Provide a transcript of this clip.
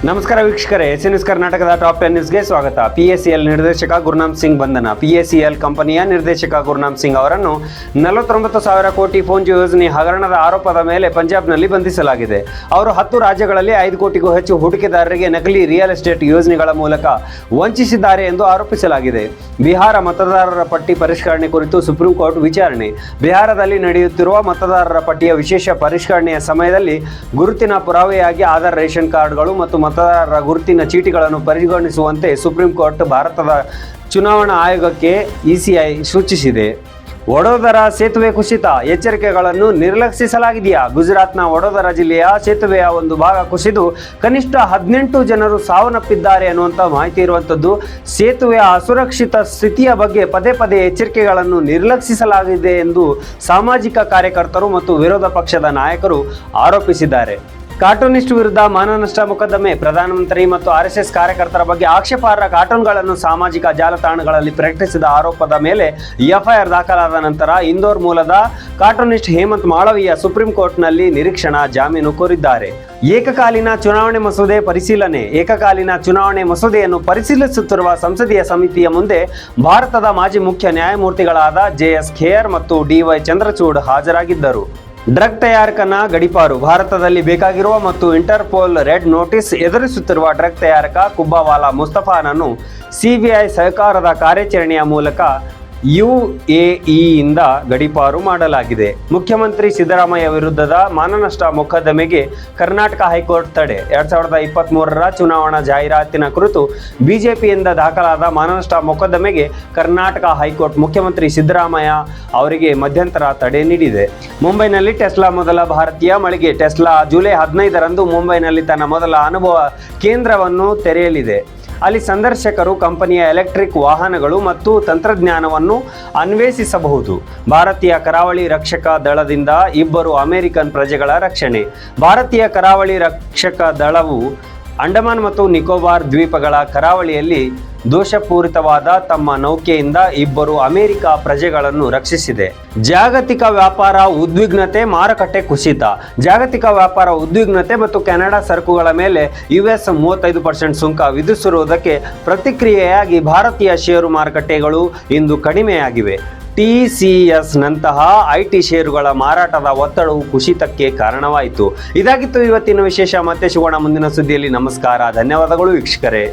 ನಮಸ್ಕಾರ ವೀಕ್ಷಕರೇ, ಎಸ್ ಕರ್ನಾಟಕದ ಟಾಪ್ 10 ನ್ಯೂಸ್ಗೆ ಸ್ವಾಗತ. PACL ನಿರ್ದೇಶಕ ಗುರುನಾಮ್ ಸಿಂಗ್ ಬಂಧನ. PACL ಕಂಪನಿಯ ನಿರ್ದೇಶಕ ಗುರುನಾಮ್ ಸಿಂಗ್ ಅವರನ್ನು 49,000 ಕೋಟಿ ಫೋನ್ಜಿ ಯೋಜನೆ ಹಗರಣದ ಆರೋಪದ ಮೇಲೆ ಪಂಜಾಬ್ನಲ್ಲಿ ಬಂಧಿಸಲಾಗಿದೆ. ಅವರು 10 ರಾಜ್ಯಗಳಲ್ಲಿ 5 ಕೋಟಿಗೂ ಹೆಚ್ಚು ಹೂಡಿಕೆದಾರರಿಗೆ ನಕಲಿ ರಿಯಲ್ ಎಸ್ಟೇಟ್ ಯೋಜನೆಗಳ ಮೂಲಕ ವಂಚಿಸಿದ್ದಾರೆ ಎಂದು ಆರೋಪಿಸಲಾಗಿದೆ. ಬಿಹಾರ ಮತದಾರರ ಪಟ್ಟಿ ಪರಿಷ್ಕರಣೆ ಕುರಿತು ಸುಪ್ರೀಂ ಕೋರ್ಟ್ ವಿಚಾರಣೆ. ಬಿಹಾರದಲ್ಲಿ ನಡೆಯುತ್ತಿರುವ ಮತದಾರರ ಪಟ್ಟಿಯ ವಿಶೇಷ ಪರಿಷ್ಕರಣೆಯ ಸಮಯದಲ್ಲಿ ಗುರುತಿನ ಪುರಾವೆಯಾಗಿ ಆಧಾರ್, ರೇಷನ್ ಕಾರ್ಡ್ಗಳು ಮತ್ತು ಮತದಾರರ ಗುರುತಿನ ಚೀಟಿಗಳನ್ನು ಪರಿಗಣಿಸುವಂತೆ ಸುಪ್ರೀಂ ಕೋರ್ಟ್ ಭಾರತದ ಚುನಾವಣಾ ಆಯೋಗಕ್ಕೆ ECI ಸೂಚಿಸಿದೆ. ವಡೋದರ ಸೇತುವೆ ಕುಸಿತ, ಎಚ್ಚರಿಕೆಗಳನ್ನು ನಿರ್ಲಕ್ಷಿಸಲಾಗಿದೆಯಾ? ಗುಜರಾತ್ನ ವಡೋದರ ಜಿಲ್ಲೆಯ ಸೇತುವೆಯ ಒಂದು ಭಾಗ ಕುಸಿದು ಕನಿಷ್ಠ 18 ಜನರು ಸಾವನ್ನಪ್ಪಿದ್ದಾರೆ ಅನ್ನುವಂಥ ಮಾಹಿತಿ ಇರುವಂಥದ್ದು. ಸೇತುವೆಯ ಅಸುರಕ್ಷಿತ ಸ್ಥಿತಿಯ ಬಗ್ಗೆ ಪದೇ ಪದೇ ಎಚ್ಚರಿಕೆಗಳನ್ನು ನಿರ್ಲಕ್ಷಿಸಲಾಗಿದೆ ಎಂದು ಸಾಮಾಜಿಕ ಕಾರ್ಯಕರ್ತರು ಮತ್ತು ವಿರೋಧ ಪಕ್ಷದ ನಾಯಕರು ಆರೋಪಿಸಿದ್ದಾರೆ. ಕಾರ್ಟೂನಿಸ್ಟ್ ವಿರುದ್ಧ ಮಾನನಷ್ಟ ಮೊಕದ್ದಮೆ. ಪ್ರಧಾನಮಂತ್ರಿ ಮತ್ತು RSS ಕಾರ್ಯಕರ್ತರ ಬಗ್ಗೆ ಆಕ್ಷೇಪಾರ್ಹ ಕಾರ್ಟೂನ್ಗಳನ್ನು ಸಾಮಾಜಿಕ ಜಾಲತಾಣಗಳಲ್ಲಿ ಪ್ರಕಟಿಸಿದ ಆರೋಪದ ಮೇಲೆ FIR ದಾಖಲಾದ ನಂತರ ಇಂದೋರ್ ಮೂಲದ ಕಾರ್ಟೂನಿಸ್ಟ್ ಹೇಮಂತ್ ಮಾಳವೀಯ ಸುಪ್ರೀಂ ಕೋರ್ಟ್ನಲ್ಲಿ ನಿರೀಕ್ಷಣಾ ಜಾಮೀನು ಕೋರಿದ್ದಾರೆ. ಏಕಕಾಲೀನ ಚುನಾವಣೆ ಮಸೂದೆ ಪರಿಶೀಲನೆ. ಏಕಕಾಲೀನ ಚುನಾವಣೆ ಮಸೂದೆಯನ್ನು ಪರಿಶೀಲಿಸುತ್ತಿರುವ ಸಂಸದೀಯ ಸಮಿತಿಯ ಮುಂದೆ ಭಾರತದ ಮಾಜಿ ಮುಖ್ಯ ನ್ಯಾಯಮೂರ್ತಿಗಳಾದ JS ಖೇಯರ್ ಮತ್ತು DY ಚಂದ್ರಚೂಡ್ ಹಾಜರಾಗಿದ್ದರು. ಡ್ರಗ್ ತಯಾರಕನ ಗಡೀಪಾರು. ಭಾರತದಲ್ಲಿ ಬೇಕಾಗಿರುವ ಮತ್ತು ಇಂಟರ್ಪೋಲ್ ರೆಡ್ ನೋಟಿಸ್ ಎದುರಿಸುತ್ತಿರುವ ಡ್ರಗ್ ತಯಾರಕ ಕುಬ್ಬಾವಾಲಾ ಮುಸ್ತಫಾನನ್ನು CBI ಸಹಕಾರದ ಕಾರ್ಯಾಚರಣೆಯ ಮೂಲಕ UAEಯಿಂದ ಗಡೀಪಾರು ಮಾಡಲಾಗಿದೆ. ಮುಖ್ಯಮಂತ್ರಿ ಸಿದ್ದರಾಮಯ್ಯ ವಿರುದ್ಧದ ಮಾನನಷ್ಟ ಮೊಕದ್ದಮೆಗೆ ಕರ್ನಾಟಕ ಹೈಕೋರ್ಟ್ ತಡೆ. 2023ರ ಚುನಾವಣಾ ಜಾಹೀರಾತಿನ ಕುರಿತು ಬಿಜೆಪಿಯಿಂದ ದಾಖಲಾದ ಮಾನನಷ್ಟ ಮೊಕದ್ದಮೆಗೆ ಕರ್ನಾಟಕ ಹೈಕೋರ್ಟ್ ಮುಖ್ಯಮಂತ್ರಿ ಸಿದ್ದರಾಮಯ್ಯ ಅವರಿಗೆ ಮಧ್ಯಂತರ ತಡೆ ನೀಡಿದೆ. ಮುಂಬೈನಲ್ಲಿ ಟೆಸ್ಲಾ ಮೊದಲ ಭಾರತೀಯ ಮಳಿಗೆ. ಟೆಸ್ಲಾ ಜುಲೈ 15ರಂದು ಮುಂಬೈನಲ್ಲಿ ತನ್ನ ಮೊದಲ ಅನುಭವ ಕೇಂದ್ರವನ್ನು ತೆರೆಯಲಿದೆ. ಅಲ್ಲಿ ಸಂದರ್ಶಕರು ಕಂಪನಿಯ ಎಲೆಕ್ಟ್ರಿಕ್ ವಾಹನಗಳು ಮತ್ತು ತಂತ್ರಜ್ಞಾನವನ್ನು ಅನ್ವೇಷಿಸಬಹುದು. ಭಾರತೀಯ ಕರಾವಳಿ ರಕ್ಷಕ ದಳದಿಂದ 2 ಅಮೆರಿಕನ್ ಪ್ರಜೆಗಳ ರಕ್ಷಣೆ. ಭಾರತೀಯ ಕರಾವಳಿ ರಕ್ಷಕ ದಳವು ಅಂಡಮಾನ್ ಮತ್ತು ನಿಕೋಬಾರ್ ದ್ವೀಪಗಳ ಕರಾವಳಿಯಲ್ಲಿ ದೋಷಪೂರಿತವಾದ ತಮ್ಮ ನೌಕೆಯಿಂದ 2 ಅಮೆರಿಕ ಪ್ರಜೆಗಳನ್ನು ರಕ್ಷಿಸಿದೆ. ಜಾಗತಿಕ ವ್ಯಾಪಾರ ಉದ್ವಿಗ್ನತೆ, ಮಾರುಕಟ್ಟೆ ಕುಸಿತ. ಜಾಗತಿಕ ವ್ಯಾಪಾರ ಉದ್ವಿಗ್ನತೆ ಮತ್ತು ಕೆನಡಾ ಸರಕುಗಳ ಮೇಲೆ US 35% ಸುಂಕ ವಿಧಿಸಿರುವುದಕ್ಕೆ ಪ್ರತಿಕ್ರಿಯೆಯಾಗಿ ಭಾರತೀಯ ಷೇರು ಮಾರುಕಟ್ಟೆಗಳು ಇಂದು ಕಡಿಮೆಯಾಗಿವೆ. TCS ನಂತಹ IT ಷೇರುಗಳ ಮಾರಾಟದ ಒತ್ತಡವು ಕುಸಿತಕ್ಕೆ ಕಾರಣವಾಯಿತು. ಇದಾಗಿತ್ತು ಇವತ್ತಿನ ವಿಶೇಷ. ಮತ್ತೆ ಸಿಗೋಣ ಮುಂದಿನ ಸುದ್ದಿಯಲ್ಲಿ. ನಮಸ್ಕಾರ, ಧನ್ಯವಾದಗಳು ವೀಕ್ಷಕರೇ.